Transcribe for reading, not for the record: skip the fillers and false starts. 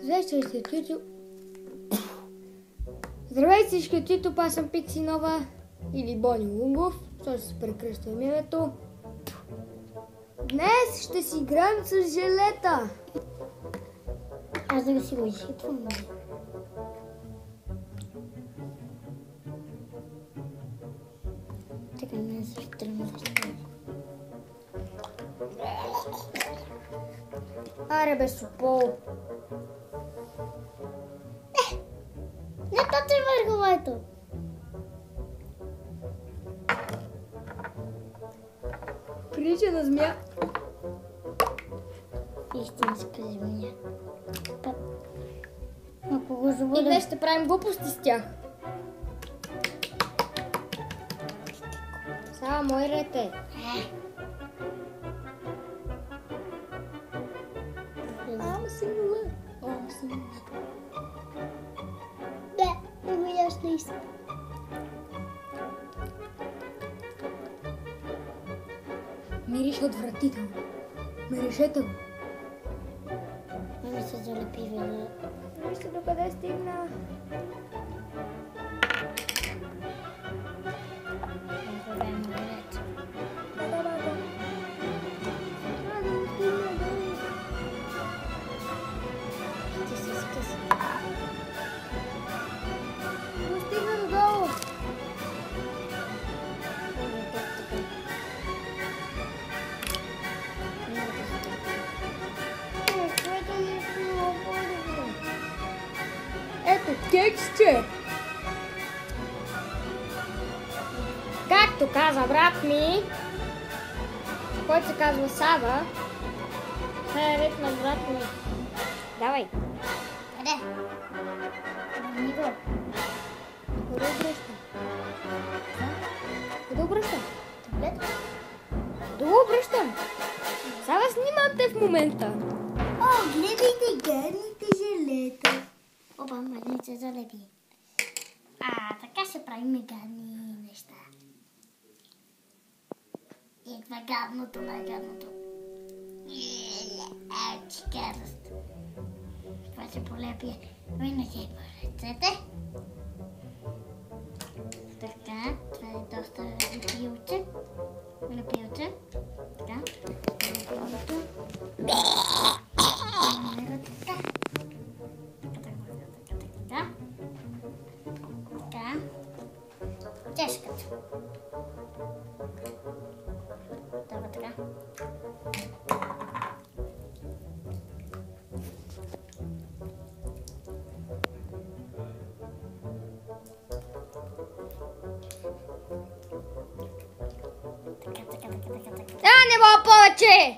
Здравейте, Тито. Здравейте всички, Тито, аз съм Пикси Нова или Бони Лунгов, защото се прекръщам името. Днес ще си играем с желета. Аз да си го изхитвам. Така не също трябва да ще. Аре бе, Сопол. Не, то ти върховето. Прилича на змия. Истинска змия. Ако го И забудем... днес ще правим глупости с тях. Сега мой ред е. Не го яш не искам. Мирише отвратително. Миришете го. Мами се залепи веднъж. Вижте докъде стигна. Стигна додолу. Ето, кексче! Както каза брат ми, който се казва Сава, това е ред на брат ми. Давай. Къде? Не го. Къде обръща? Къде обръща? Таблет? Да го обръщам. Сава, снимате в момента. О, гледайте гадните желета. Опа, мадни се залепи. Така се правим гадни неща. Идва гадното, най-гадното. Гадост. Това се полепи. Винаги по ръцете. Така, това е доста лепилче. Лепилче. Така. Лепилче. Така. Чешката. Това така. Не мога повече!